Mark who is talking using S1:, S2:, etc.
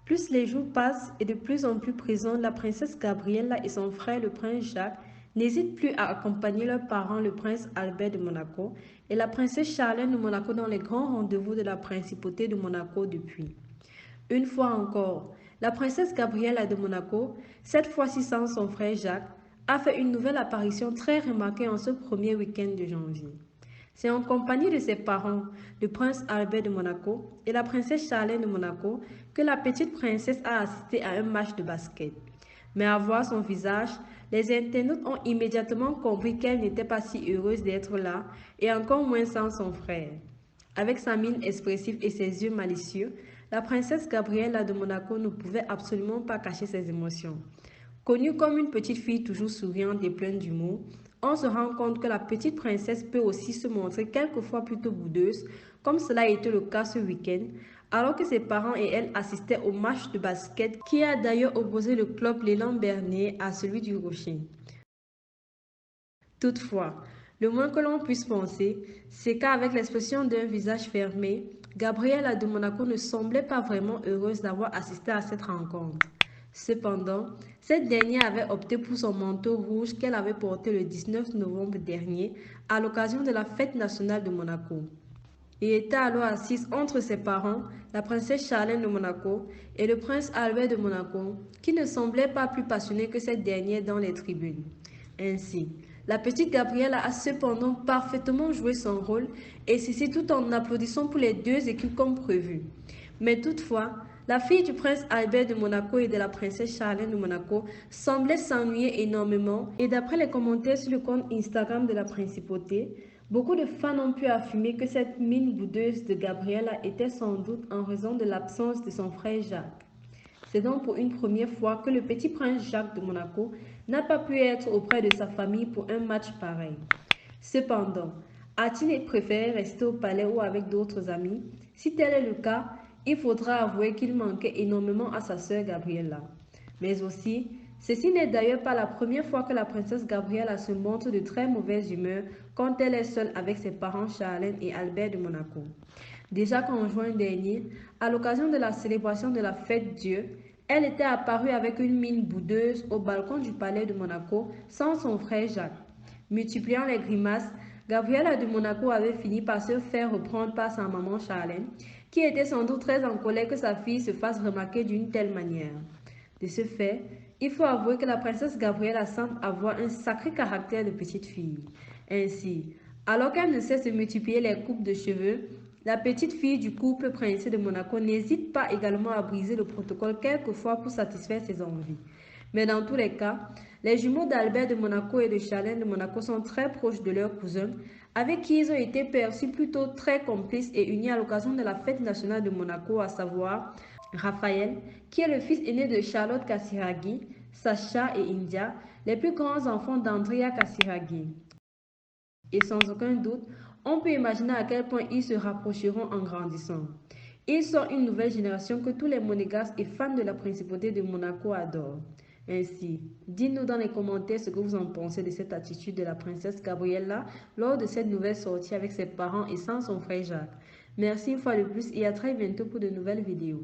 S1: Plus les jours passent et de plus en plus présents, la princesse Gabriella et son frère le prince Jacques n'hésitent plus à accompagner leurs parents le prince Albert de Monaco et la princesse Charlène de Monaco dans les grands rendez-vous de la principauté de Monaco depuis. Une fois encore, la princesse Gabriella de Monaco, cette fois-ci sans son frère Jacques, a fait une nouvelle apparition très remarquée en ce premier week-end de janvier. C'est en compagnie de ses parents, le prince Albert de Monaco et la princesse Charlène de Monaco, que la petite princesse a assisté à un match de basket. Mais à voir son visage, les internautes ont immédiatement compris qu'elle n'était pas si heureuse d'être là et encore moins sans son frère. Avec sa mine expressive et ses yeux malicieux, la princesse Gabriella de Monaco ne pouvait absolument pas cacher ses émotions. Connue comme une petite fille toujours souriante et pleine d'humour, on se rend compte que la petite princesse peut aussi se montrer quelquefois plutôt boudeuse, comme cela a été le cas ce week-end, alors que ses parents et elle assistaient au match de basket qui a d'ailleurs opposé le club L'élan Bernier à celui du Rocher. Toutefois, le moins que l'on puisse penser, c'est qu'avec l'expression d'un visage fermé, Gabriella de Monaco ne semblait pas vraiment heureuse d'avoir assisté à cette rencontre. Cependant, cette dernière avait opté pour son manteau rouge qu'elle avait porté le 19 novembre dernier à l'occasion de la fête nationale de Monaco. Et était alors assise entre ses parents, la princesse Charlène de Monaco et le prince Albert de Monaco, qui ne semblaient pas plus passionnés que cette dernière dans les tribunes. Ainsi, la petite Gabrielle a cependant parfaitement joué son rôle et ceci tout en applaudissant pour les deux équipes comme prévu. Mais toutefois, la fille du prince Albert de Monaco et de la princesse Charlène de Monaco semblait s'ennuyer énormément et d'après les commentaires sur le compte Instagram de la principauté, beaucoup de fans ont pu affirmer que cette mine boudeuse de Gabriella était sans doute en raison de l'absence de son frère Jacques. C'est donc pour une première fois que le petit prince Jacques de Monaco n'a pas pu être auprès de sa famille pour un match pareil. Cependant, a-t-il préféré rester au palais ou avec d'autres amis? Si tel est le cas, il faudra avouer qu'il manquait énormément à sa sœur Gabriella. Mais aussi, ceci n'est d'ailleurs pas la première fois que la princesse Gabriella se montre de très mauvaise humeur quand elle est seule avec ses parents Charlène et Albert de Monaco. Déjà qu'en juin dernier, à l'occasion de la célébration de la fête Dieu, elle était apparue avec une mine boudeuse au balcon du palais de Monaco sans son frère Jacques. Multipliant les grimaces, Gabriella de Monaco avait fini par se faire reprendre par sa maman Charlène, qui était sans doute très en colère que sa fille se fasse remarquer d'une telle manière. De ce fait, il faut avouer que la princesse Gabriella semble avoir un sacré caractère de petite fille. Ainsi, alors qu'elle ne cesse de multiplier les coupes de cheveux, la petite fille du couple princier de Monaco n'hésite pas également à briser le protocole quelquefois pour satisfaire ses envies. Mais dans tous les cas, les jumeaux d'Albert de Monaco et de Charlène de Monaco sont très proches de leur cousin, avec qui ils ont été perçus plutôt très complices et unis à l'occasion de la fête nationale de Monaco, à savoir Raphaël, qui est le fils aîné de Charlotte Casiraghi, Sacha et India, les plus grands enfants d'Andrea Casiraghi. Et sans aucun doute, on peut imaginer à quel point ils se rapprocheront en grandissant. Ils sont une nouvelle génération que tous les monégasques et fans de la principauté de Monaco adorent. Ainsi, dites-nous dans les commentaires ce que vous en pensez de cette attitude de la princesse Gabriella lors de cette nouvelle sortie avec ses parents et sans son frère Jacques. Merci une fois de plus et à très bientôt pour de nouvelles vidéos.